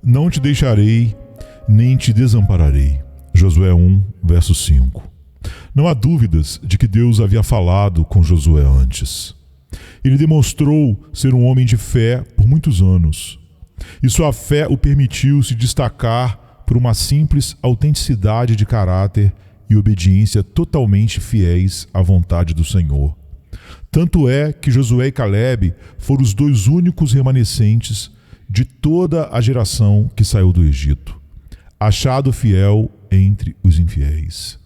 não te deixarei, nem te desampararei. Josué 1, verso 5. Não há dúvidas de que Deus havia falado com Josué antes. Ele demonstrou ser um homem de fé por muitos anos, e sua fé o permitiu se destacar por uma simples autenticidade de caráter e obediência totalmente fiéis à vontade do Senhor. Tanto é que Josué e Calebe foram os dois únicos remanescentes de toda a geração que saiu do Egito, achado fiel entre os infiéis.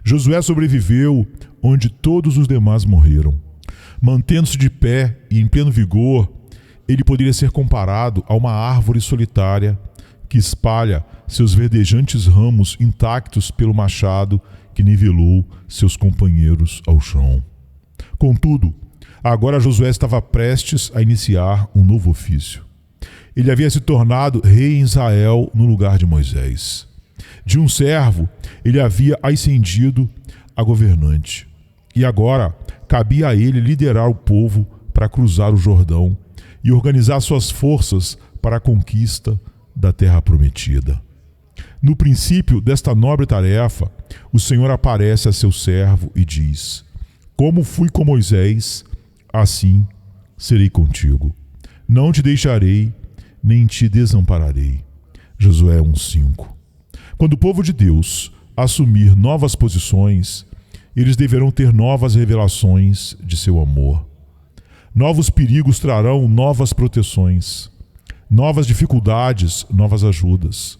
Josué sobreviveu onde todos os demais morreram. Mantendo-se de pé e em pleno vigor, ele poderia ser comparado a uma árvore solitária que espalha seus verdejantes ramos intactos pelo machado que nivelou seus companheiros ao chão. Contudo, agora Josué estava prestes a iniciar um novo ofício. Ele havia se tornado rei em Israel no lugar de Moisés. De um servo, ele havia ascendido a governante. E agora cabia a ele liderar o povo para cruzar o Jordão e organizar suas forças para a conquista da terra prometida. No princípio desta nobre tarefa, o Senhor aparece a seu servo e diz: Como fui com Moisés, assim serei contigo. Não te deixarei, nem te desampararei. Josué 1:5. Quando o povo de Deus assumir novas posições, eles deverão ter novas revelações de seu amor. Novos perigos trarão novas proteções, novas dificuldades, novas ajudas,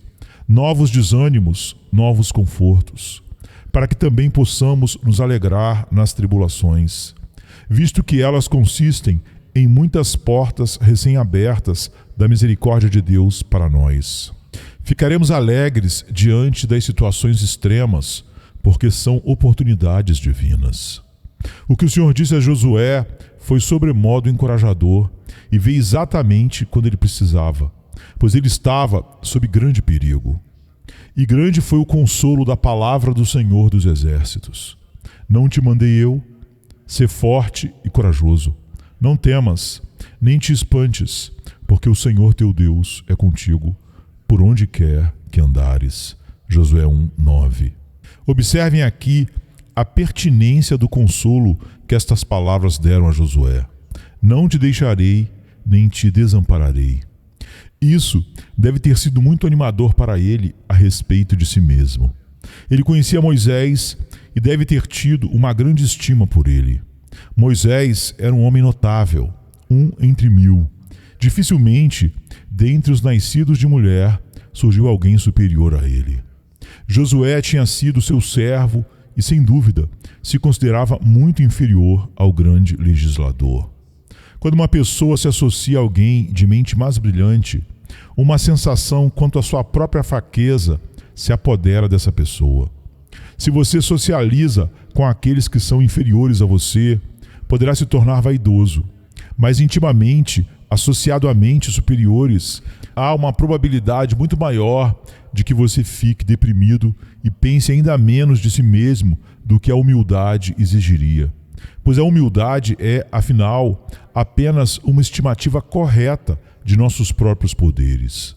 novos desânimos, novos confortos, para que também possamos nos alegrar nas tribulações, visto que elas consistem em muitas portas recém-abertas da misericórdia de Deus para nós. Ficaremos alegres diante das situações extremas, porque são oportunidades divinas. O que o Senhor disse a Josué foi sobremodo encorajador e veio exatamente quando ele precisava, pois ele estava sob grande perigo. E grande foi o consolo da palavra do Senhor dos Exércitos. Não te mandei eu? Sê forte e corajoso. Não temas, nem te espantes, porque o Senhor teu Deus é contigo, por onde quer que andares. Josué 1:9. Observem aqui a pertinência do consolo que estas palavras deram a Josué. Não te deixarei, nem te desampararei. Isso deve ter sido muito animador para ele a respeito de si mesmo. Ele conhecia Moisés e deve ter tido uma grande estima por ele. Moisés era um homem notável, um entre mil. Dificilmente, dentre os nascidos de mulher, surgiu alguém superior a ele. Josué tinha sido seu servo e, sem dúvida, se considerava muito inferior ao grande legislador. Quando uma pessoa se associa a alguém de mente mais brilhante, uma sensação quanto à sua própria fraqueza se apodera dessa pessoa. Se você socializa com aqueles que são inferiores a você, poderá se tornar vaidoso, mas intimamente, associado a mentes superiores, há uma probabilidade muito maior de que você fique deprimido e pense ainda menos de si mesmo do que a humildade exigiria. Pois a humildade é, afinal, apenas uma estimativa correta de nossos próprios poderes.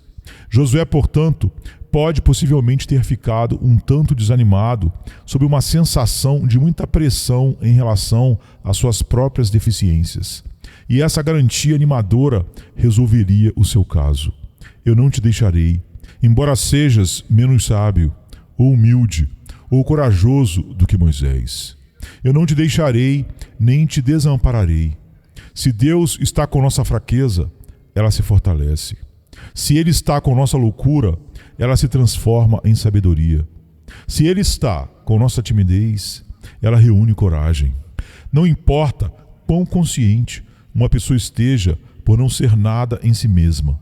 Josué, portanto, pode possivelmente ter ficado um tanto desanimado sob uma sensação de muita pressão em relação às suas próprias deficiências. E essa garantia animadora resolveria o seu caso. Eu não te deixarei, embora sejas menos sábio, ou humilde, ou corajoso do que Moisés. Eu não te deixarei, nem te desampararei. Se Deus está com nossa fraqueza, ela se fortalece. Se Ele está com nossa loucura, ela se transforma em sabedoria. Se Ele está com nossa timidez, ela reúne coragem. Não importa quão consciente uma pessoa esteja por não ser nada em si mesma.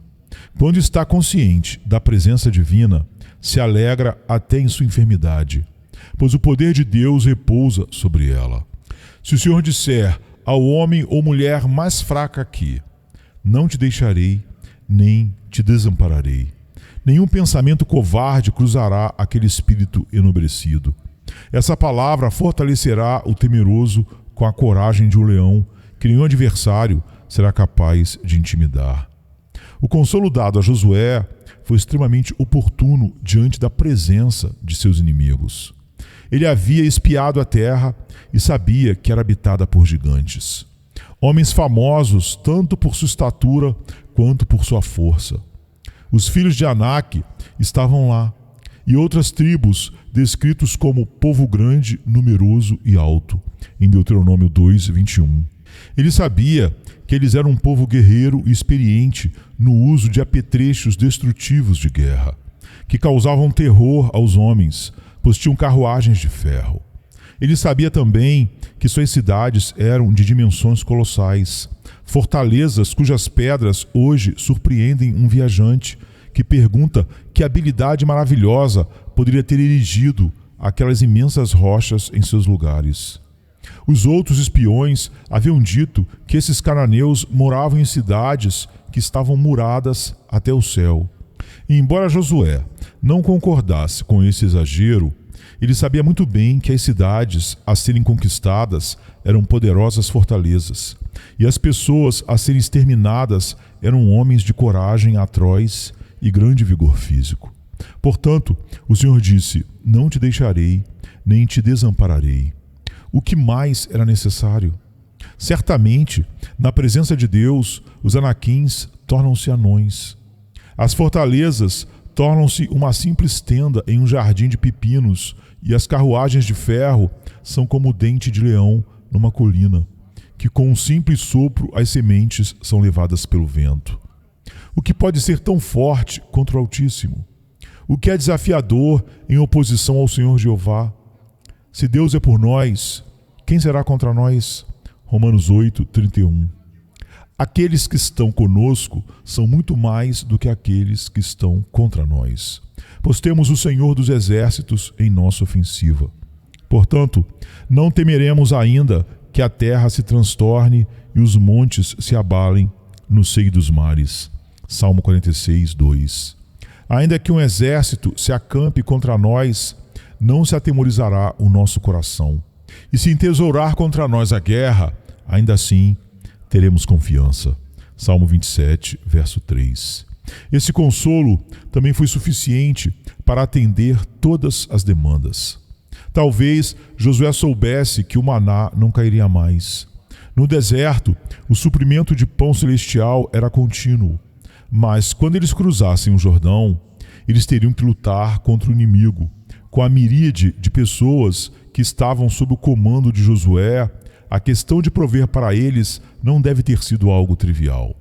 Quando está consciente da presença divina, se alegra até em sua enfermidade, pois o poder de Deus repousa sobre ela. Se o Senhor disser ao homem ou mulher mais fraca aqui: não te deixarei, nem te desampararei, nenhum pensamento covarde cruzará aquele espírito enobrecido. Essa palavra fortalecerá o temeroso com a coragem de um leão, que nenhum adversário será capaz de intimidar. O consolo dado a Josué foi extremamente oportuno diante da presença de seus inimigos. Ele havia espiado a terra e sabia que era habitada por gigantes. Homens famosos tanto por sua estatura quanto por sua força. Os filhos de Anak estavam lá, e outras tribos descritos como povo grande, numeroso e alto, em Deuteronômio 2, 21. Ele sabia que eles eram um povo guerreiro e experiente no uso de apetrechos destrutivos de guerra, que causavam terror aos homens, pois tinham carruagens de ferro. Ele sabia também que suas cidades eram de dimensões colossais, fortalezas cujas pedras hoje surpreendem um viajante que pergunta que habilidade maravilhosa poderia ter erigido aquelas imensas rochas em seus lugares. Os outros espiões haviam dito que esses cananeus moravam em cidades que estavam muradas até o céu. E embora Josué não concordasse com esse exagero, ele sabia muito bem que as cidades a serem conquistadas eram poderosas fortalezas, e as pessoas a serem exterminadas eram homens de coragem atroz e grande vigor físico. Portanto, o Senhor disse: não te deixarei, nem te desampararei. O que mais era necessário? Certamente, na presença de Deus, os anaquins tornam-se anões. As fortalezas tornam-se uma simples tenda em um jardim de pepinos, e as carruagens de ferro são como o dente de leão numa colina, que com um simples sopro as sementes são levadas pelo vento. O que pode ser tão forte contra o Altíssimo? O que é desafiador em oposição ao Senhor Jeová? Se Deus é por nós, quem será contra nós? Romanos 8, 31. Aqueles que estão conosco são muito mais do que aqueles que estão contra nós, pois temos o Senhor dos Exércitos em nossa ofensiva. Portanto, não temeremos ainda que a terra se transtorne e os montes se abalem no seio dos mares. Salmo 46, 2. Ainda que um exército se acampe contra nós, não se atemorizará o nosso coração. E se entesourar contra nós a guerra, ainda assim teremos confiança. Salmo 27, verso 3. Esse consolo também foi suficiente para atender todas as demandas. Talvez Josué soubesse que o maná não cairia mais. No deserto, o suprimento de pão celestial era contínuo, mas quando eles cruzassem o Jordão, eles teriam que lutar contra o inimigo, com a miríade de pessoas que estavam sob o comando de Josué. A questão de prover para eles não deve ter sido algo trivial.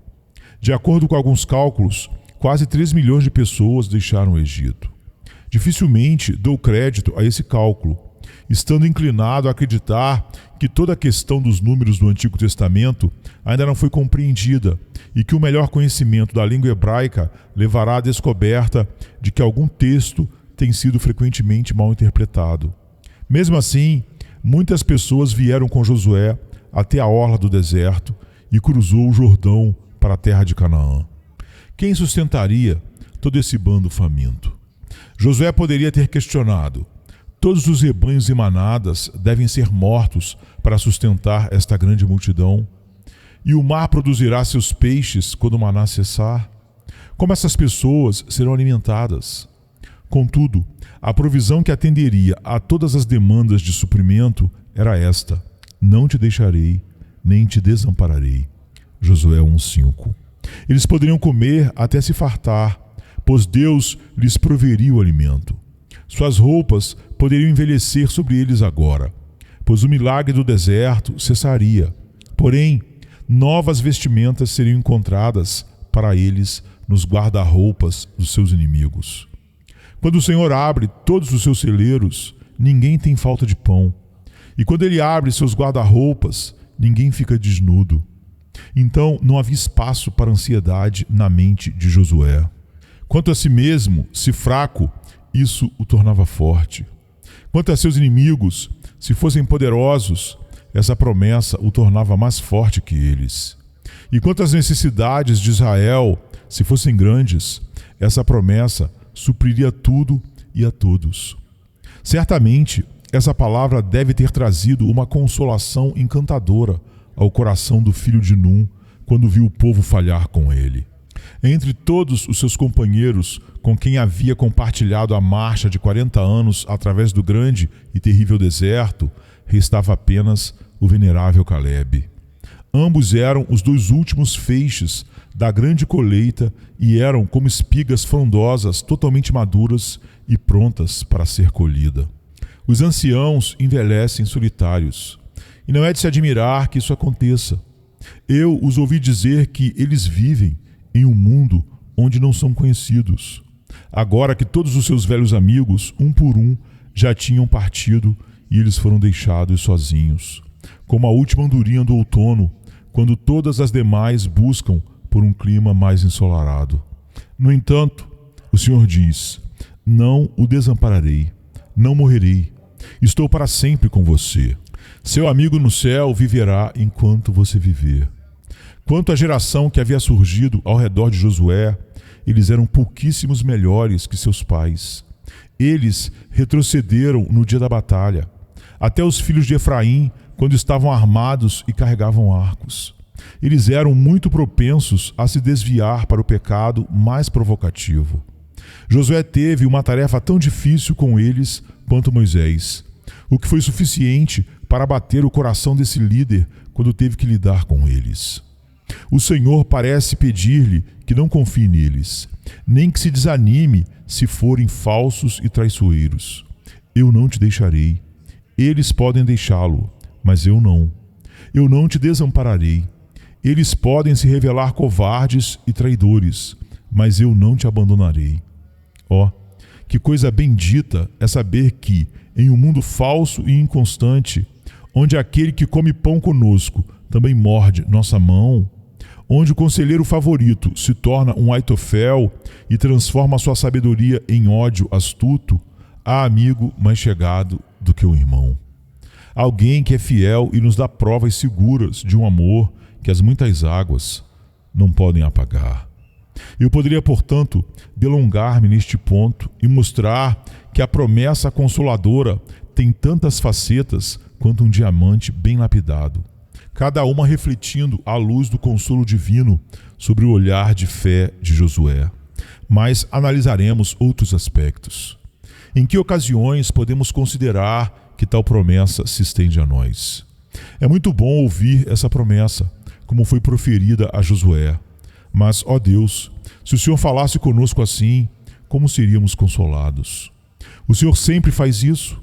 De acordo com alguns cálculos, quase 3 milhões de pessoas deixaram o Egito. Dificilmente dou crédito a esse cálculo, estando inclinado a acreditar que toda a questão dos números do Antigo Testamento ainda não foi compreendida e que o melhor conhecimento da língua hebraica levará à descoberta de que algum texto tem sido frequentemente mal interpretado. Mesmo assim, muitas pessoas vieram com Josué até a orla do deserto e cruzou o Jordão para a terra de Canaã. Quem sustentaria todo esse bando faminto? Josué poderia ter questionado: todos os rebanhos e manadas devem ser mortos para sustentar esta grande multidão? E o mar produzirá seus peixes quando o maná cessar? Como essas pessoas serão alimentadas? Contudo, a provisão que atenderia a todas as demandas de suprimento era esta: não te deixarei, nem te desampararei. Josué 1:5. Eles poderiam comer até se fartar, pois Deus lhes proveria o alimento. Suas roupas poderiam envelhecer sobre eles agora, pois o milagre do deserto cessaria. Porém, novas vestimentas seriam encontradas para eles nos guarda-roupas dos seus inimigos. Quando o Senhor abre todos os seus celeiros, ninguém tem falta de pão. E quando Ele abre seus guarda-roupas, ninguém fica desnudo. Então não havia espaço para ansiedade na mente de Josué. Quanto a si mesmo, se fraco, isso o tornava forte. Quanto a seus inimigos, se fossem poderosos, essa promessa o tornava mais forte que eles. E quanto às necessidades de Israel, se fossem grandes, essa promessa supriria tudo e a todos. Certamente, essa palavra deve ter trazido uma consolação encantadora ao coração do filho de Num quando viu o povo falhar com ele. Entre todos os seus companheiros com quem havia compartilhado a marcha de 40 anos através do grande e terrível deserto, restava apenas o venerável Calebe. Ambos eram os 2 últimos feixes da grande colheita e eram como espigas frondosas totalmente maduras e prontas para ser colhida. Os anciãos envelhecem solitários, e não é de se admirar que isso aconteça. Eu os ouvi dizer que eles vivem em um mundo onde não são conhecidos. Agora que todos os seus velhos amigos, um por um, já tinham partido e eles foram deixados sozinhos, como a última andorinha do outono, quando todas as demais buscam por um clima mais ensolarado. No entanto, o Senhor diz: não o desampararei, não morrerei, estou para sempre com você. Seu amigo no céu viverá enquanto você viver. Quanto à geração que havia surgido ao redor de Josué, eles eram pouquíssimos melhores que seus pais. Eles retrocederam no dia da batalha, até os filhos de Efraim, quando estavam armados e carregavam arcos. Eles eram muito propensos a se desviar para o pecado mais provocativo. Josué teve uma tarefa tão difícil com eles quanto Moisés, o que foi suficiente para abater o coração desse líder quando teve que lidar com eles. O Senhor parece pedir-lhe que não confie neles, nem que se desanime se forem falsos e traiçoeiros. Eu não te deixarei. Eles podem deixá-lo, mas eu não. Eu não te desampararei. Eles podem se revelar covardes e traidores, mas eu não te abandonarei. Ó, que coisa bendita é saber que, em um mundo falso e inconstante, onde aquele que come pão conosco também morde nossa mão, onde o conselheiro favorito se torna um Aitofel e transforma sua sabedoria em ódio astuto, há amigo mais chegado do que o irmão. Alguém que é fiel e nos dá provas seguras de um amor que as muitas águas não podem apagar. Eu poderia, portanto, delongar-me neste ponto e mostrar que a promessa consoladora tem tantas facetas quanto um diamante bem lapidado, cada uma refletindo a luz do consolo divino sobre o olhar de fé de Josué. Mas analisaremos outros aspectos. Em que ocasiões podemos considerar que tal promessa se estende a nós? É muito bom ouvir essa promessa, como foi proferida a Josué. Mas, ó Deus, se o Senhor falasse conosco assim, como seríamos consolados? O Senhor sempre faz isso?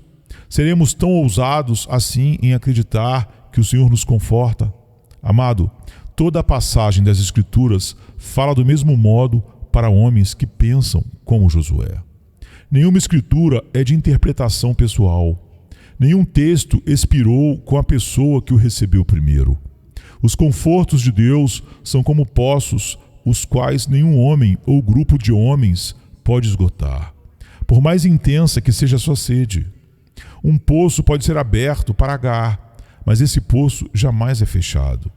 Seremos tão ousados assim em acreditar que o Senhor nos conforta? Amado, toda a passagem das Escrituras fala do mesmo modo para homens que pensam como Josué. Nenhuma escritura é de interpretação pessoal. Nenhum texto expirou com a pessoa que o recebeu primeiro. Os confortos de Deus são como poços, os quais nenhum homem ou grupo de homens pode esgotar, por mais intensa que seja a sua sede. Um poço pode ser aberto para Agar, mas esse poço jamais é fechado,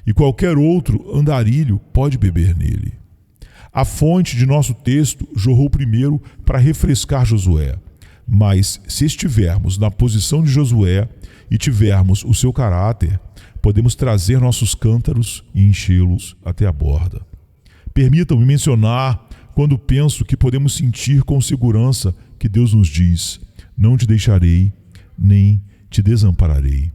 e qualquer outro andarilho pode beber nele. A fonte de nosso texto jorrou primeiro para refrescar Josué, mas se estivermos na posição de Josué e tivermos o seu caráter, podemos trazer nossos cântaros e enchê-los até a borda. Permitam-me mencionar quando penso que podemos sentir com segurança que Deus nos diz: não te deixarei, nem te desampararei.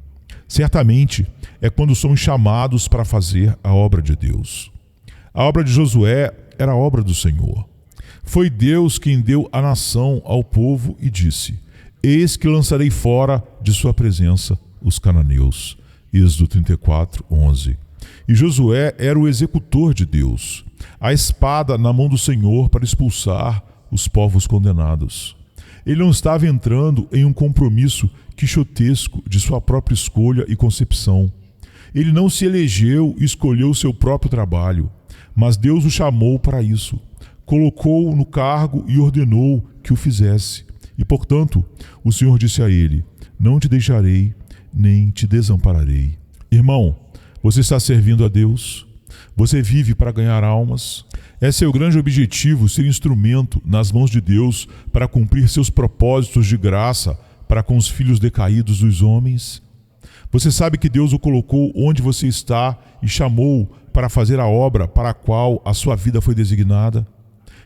Certamente é quando somos chamados para fazer a obra de Deus. A obra de Josué era a obra do Senhor. Foi Deus quem deu a nação ao povo e disse: eis que lançarei fora de sua presença os cananeus. Êxodo 34, 11. E Josué era o executor de Deus, a espada na mão do Senhor para expulsar os povos condenados. Ele não estava entrando em um compromisso quixotesco de sua própria escolha e concepção. Ele não se elegeu e escolheu o seu próprio trabalho, mas Deus o chamou para isso, colocou-o no cargo e ordenou que o fizesse. E, portanto, o Senhor disse a ele: não te deixarei, nem te desampararei. Irmão, você está servindo a Deus? Você vive para ganhar almas? É seu grande objetivo ser instrumento nas mãos de Deus para cumprir seus propósitos de graça para com os filhos decaídos dos homens? Você sabe que Deus o colocou onde você está e chamou para fazer a obra para a qual a sua vida foi designada?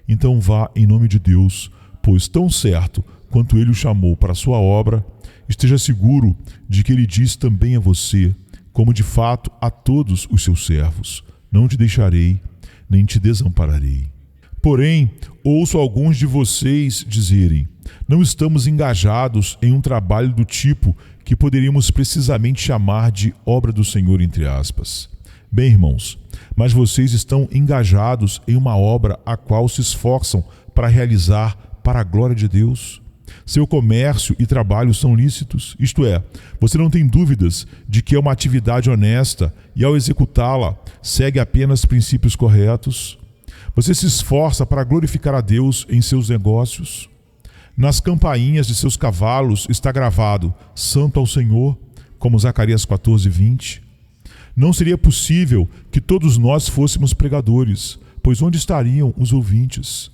Então vá em nome de Deus, pois tão certo quanto Ele o chamou para a sua obra, esteja seguro de que Ele diz também a você, como de fato a todos os seus servos: não te deixarei, nem te desampararei. Porém, ouço alguns de vocês dizerem: não estamos engajados em um trabalho do tipo que poderíamos precisamente chamar de obra do Senhor, entre aspas. Bem, irmãos, mas vocês estão engajados em uma obra a qual se esforçam para realizar para a glória de Deus. Seu comércio e trabalho são lícitos, isto é, você não tem dúvidas de que é uma atividade honesta e, ao executá-la, segue apenas princípios corretos. Você se esforça para glorificar a Deus em seus negócios. Nas campainhas de seus cavalos está gravado: Santo ao Senhor, como Zacarias 14:20. Não seria possível que todos nós fôssemos pregadores, pois onde estariam os ouvintes?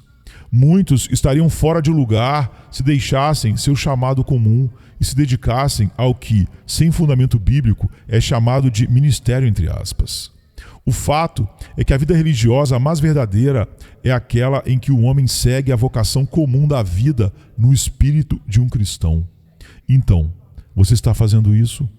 Muitos estariam fora de lugar se deixassem seu chamado comum e se dedicassem ao que, sem fundamento bíblico, é chamado de ministério, entre aspas. O fato é que a vida religiosa mais verdadeira é aquela em que o homem segue a vocação comum da vida no espírito de um cristão. Então, você está fazendo isso?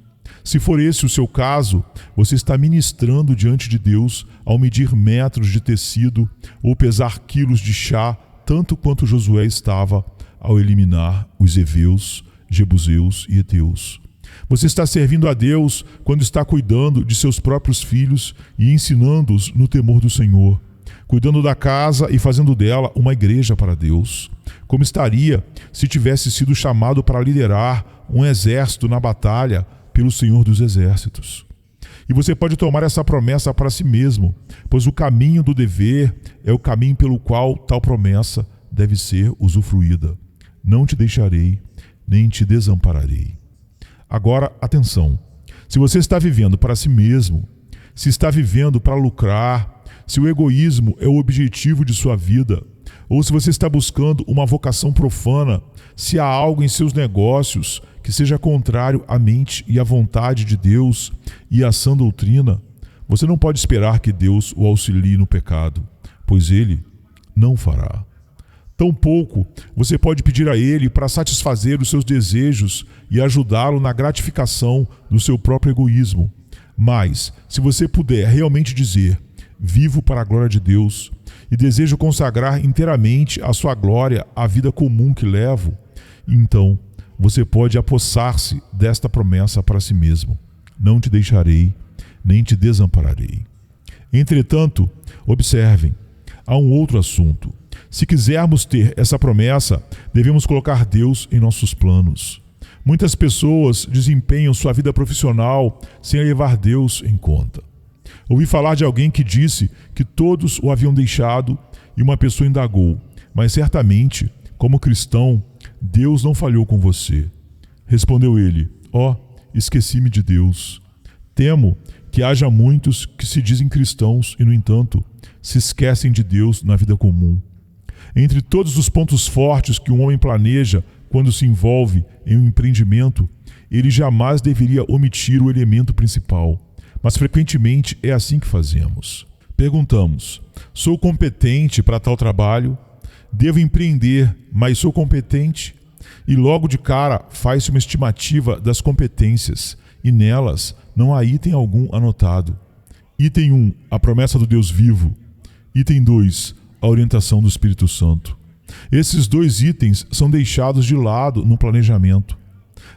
Se for esse o seu caso, você está ministrando diante de Deus ao medir metros de tecido ou pesar quilos de chá, tanto quanto Josué estava ao eliminar os heveus, jebuseus e heteus. Você está servindo a Deus quando está cuidando de seus próprios filhos e ensinando-os no temor do Senhor, cuidando da casa e fazendo dela uma igreja para Deus. Como estaria se tivesse sido chamado para liderar um exército na batalha pelo Senhor dos Exércitos? E você pode tomar essa promessa para si mesmo, pois o caminho do dever é o caminho pelo qual tal promessa deve ser usufruída. Não te deixarei, nem te desampararei. Agora, atenção. Se você está vivendo para si mesmo, se está vivendo para lucrar, se o egoísmo é o objetivo de sua vida, ou se você está buscando uma vocação profana, se há algo em seus negócios que seja contrário à mente e à vontade de Deus e à sã doutrina, você não pode esperar que Deus o auxilie no pecado, pois Ele não fará. Tampouco você pode pedir a Ele para satisfazer os seus desejos e ajudá-lo na gratificação do seu próprio egoísmo. Mas, se você puder realmente dizer: vivo para a glória de Deus e desejo consagrar inteiramente a sua glória à vida comum que levo, então você pode apossar-se desta promessa para si mesmo: não te deixarei, nem te desampararei. Entretanto, observem, há um outro assunto. Se quisermos ter essa promessa, devemos colocar Deus em nossos planos. Muitas pessoas desempenham sua vida profissional sem levar Deus em conta. Ouvi falar de alguém que disse que todos o haviam deixado e uma pessoa indagou: mas certamente, como cristão, Deus não falhou com você. Respondeu ele: esqueci-me de Deus. Temo que haja muitos que se dizem cristãos e, no entanto, se esquecem de Deus na vida comum. Entre todos os pontos fortes que um homem planeja quando se envolve em um empreendimento, ele jamais deveria omitir o elemento principal. Mas frequentemente é assim que fazemos. Perguntamos: sou competente para tal trabalho? Devo empreender, mas sou competente? E logo de cara faz-se uma estimativa das competências, e nelas não há item algum anotado. Item 1, a promessa do Deus vivo. Item 2, a orientação do Espírito Santo. Esses dois itens são deixados de lado no planejamento.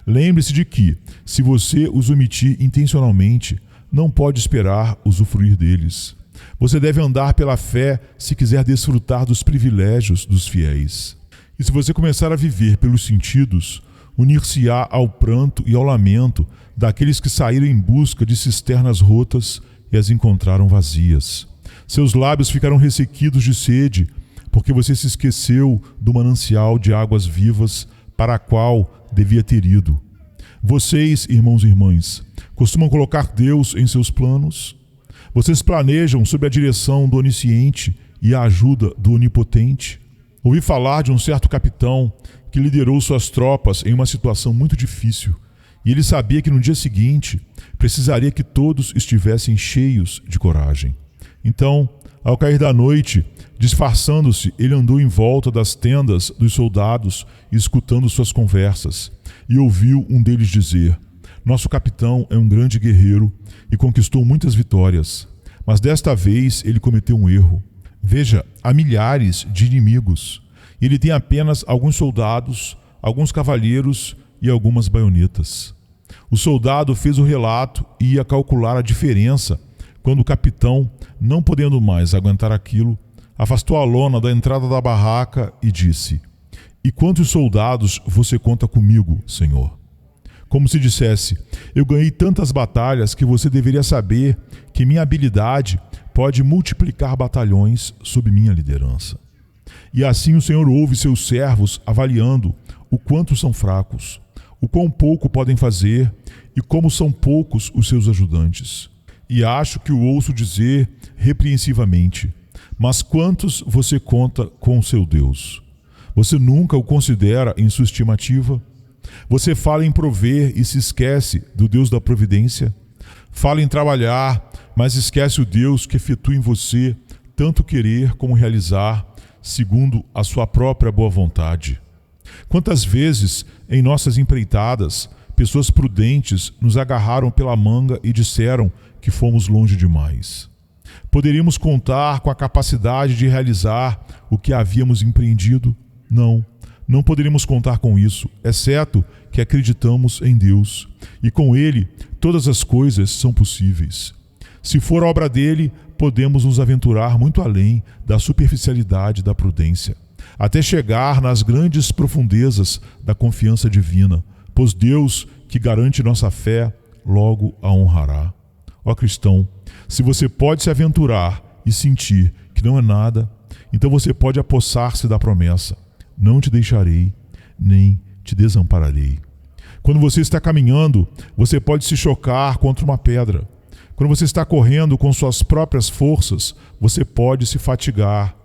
Lembre-se de que, se você os omitir intencionalmente, não pode esperar usufruir deles. Você deve andar pela fé se quiser desfrutar dos privilégios dos fiéis. E se você começar a viver pelos sentidos, unir-se-á ao pranto e ao lamento daqueles que saíram em busca de cisternas rotas e as encontraram vazias. Seus lábios ficarão ressequidos de sede, porque você se esqueceu do manancial de águas vivas para a qual devia ter ido. Vocês, irmãos e irmãs, costumam colocar Deus em seus planos? Vocês planejam sob a direção do Onisciente e a ajuda do Onipotente? Ouvi falar de um certo capitão que liderou suas tropas em uma situação muito difícil, e ele sabia que no dia seguinte precisaria que todos estivessem cheios de coragem. Então, ao cair da noite, disfarçando-se, ele andou em volta das tendas dos soldados, escutando suas conversas, e ouviu um deles dizer: Nosso capitão é um grande guerreiro e conquistou muitas vitórias, mas desta vez ele cometeu um erro. Veja, há milhares de inimigos, e ele tem apenas alguns soldados, alguns cavalheiros e algumas baionetas. O soldado fez o relato e ia calcular a diferença quando o capitão, não podendo mais aguentar aquilo, afastou a lona da entrada da barraca e disse: E quantos soldados você conta comigo, senhor? Como se dissesse: Eu ganhei tantas batalhas que você deveria saber que minha habilidade pode multiplicar batalhões sob minha liderança. E assim o Senhor ouve seus servos avaliando o quanto são fracos, o quão pouco podem fazer e como são poucos os seus ajudantes. E acho que o ouço dizer repreensivamente: Mas quantos você conta com o seu Deus? Você nunca o considera em sua estimativa? Você fala em prover e se esquece do Deus da providência? Fala em trabalhar, mas esquece o Deus que efetua em você tanto querer como realizar, segundo a sua própria boa vontade. Quantas vezes, em nossas empreitadas, pessoas prudentes nos agarraram pela manga e disseram que fomos longe demais. Poderíamos contar com a capacidade de realizar o que havíamos empreendido? Não poderíamos contar com isso, exceto que acreditamos em Deus, e com Ele todas as coisas são possíveis. Se for obra dele, podemos nos aventurar muito além da superficialidade da prudência, até chegar nas grandes profundezas da confiança divina, pois Deus, que garante nossa fé, logo a honrará. Ó cristão, se você pode se aventurar e sentir que não é nada, então você pode apossar-se da promessa: Não te deixarei, nem te desampararei. Quando você está caminhando, você pode se chocar contra uma pedra. Quando você está correndo com suas próprias forças, você pode se fatigar.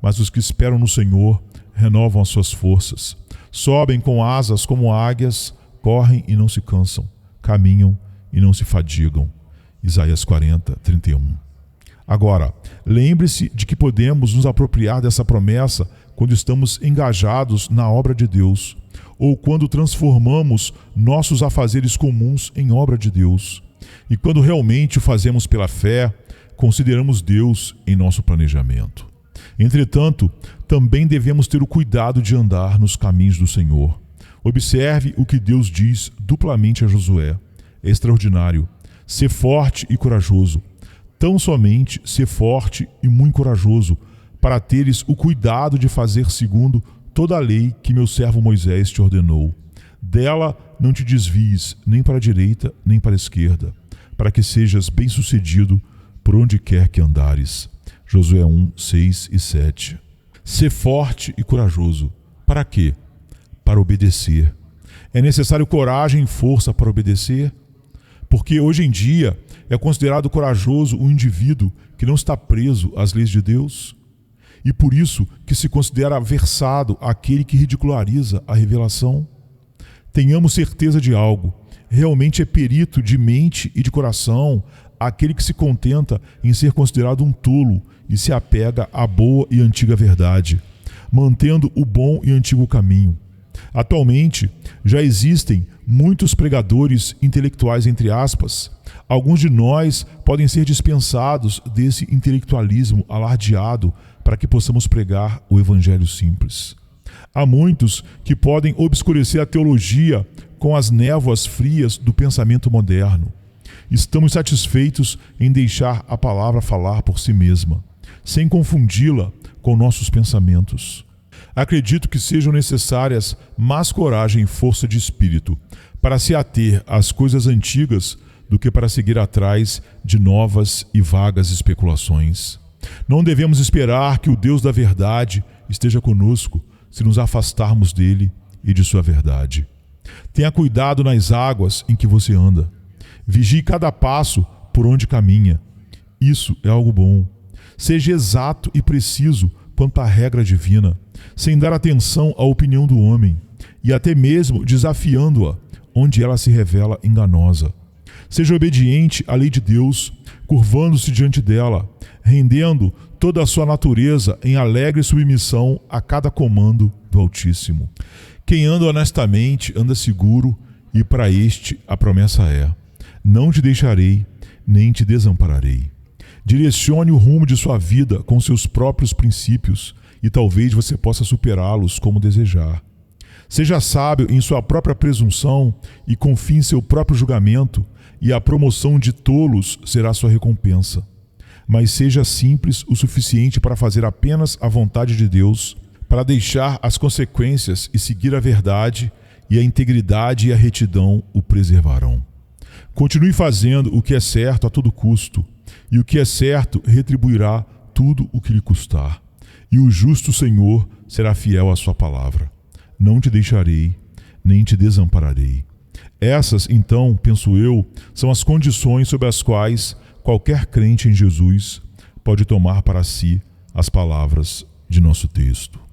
Mas os que esperam no Senhor renovam as suas forças. Sobem com asas como águias, correm e não se cansam, caminham e não se fadigam. Isaías 40, 31. Agora, lembre-se de que podemos nos apropriar dessa promessa quando estamos engajados na obra de Deus, ou quando transformamos nossos afazeres comuns em obra de Deus. E quando realmente o fazemos pela fé, consideramos Deus em nosso planejamento. Entretanto, também devemos ter o cuidado de andar nos caminhos do Senhor. Observe o que Deus diz duplamente a Josué. É extraordinário. Sê forte e corajoso. Tão somente sê forte e muito corajoso, para teres o cuidado de fazer segundo toda a lei que meu servo Moisés te ordenou. Dela não te desvies nem para a direita nem para a esquerda, para que sejas bem-sucedido por onde quer que andares. Josué 1, 6 e 7. Sê forte e corajoso. Para quê? Para obedecer. É necessário coragem e força para obedecer? Porque hoje em dia é considerado corajoso o indivíduo que não está preso às leis de Deus. E por isso que se considera versado aquele que ridiculariza a revelação. Tenhamos certeza de algo: realmente é perito de mente e de coração aquele que se contenta em ser considerado um tolo e se apega à boa e antiga verdade, mantendo o bom e antigo caminho. Atualmente, já existem muitos pregadores intelectuais, entre aspas. Alguns de nós podem ser dispensados desse intelectualismo alardeado para que possamos pregar o evangelho simples. Há muitos que podem obscurecer a teologia com as névoas frias do pensamento moderno. Estamos satisfeitos em deixar a palavra falar por si mesma, sem confundi-la com nossos pensamentos. Acredito que sejam necessárias mais coragem e força de espírito para se ater às coisas antigas do que para seguir atrás de novas e vagas especulações. Não devemos esperar que o Deus da verdade esteja conosco se nos afastarmos dele e de sua verdade. Tenha cuidado nas águas em que você anda. Vigie cada passo por onde caminha. Isso é algo bom. Seja exato e preciso quanto à regra divina, sem dar atenção à opinião do homem, e até mesmo desafiando-a, onde ela se revela enganosa. Seja obediente à lei de Deus, curvando-se diante dela, rendendo toda a sua natureza em alegre submissão a cada comando do Altíssimo. Quem anda honestamente anda seguro, e para este a promessa é: não te deixarei, nem te desampararei. Direcione o rumo de sua vida com seus próprios princípios, e talvez você possa superá-los como desejar. Seja sábio em sua própria presunção e confie em seu próprio julgamento, e a promoção de tolos será sua recompensa. Mas seja simples o suficiente para fazer apenas a vontade de Deus, para deixar as consequências e seguir a verdade, e a integridade e a retidão o preservarão. Continue fazendo o que é certo a todo custo, e o que é certo retribuirá tudo o que lhe custar. E o justo Senhor será fiel à sua palavra. Não te deixarei, nem te desampararei. Essas, então, penso eu, são as condições sob as quais qualquer crente em Jesus pode tomar para si as palavras de nosso texto.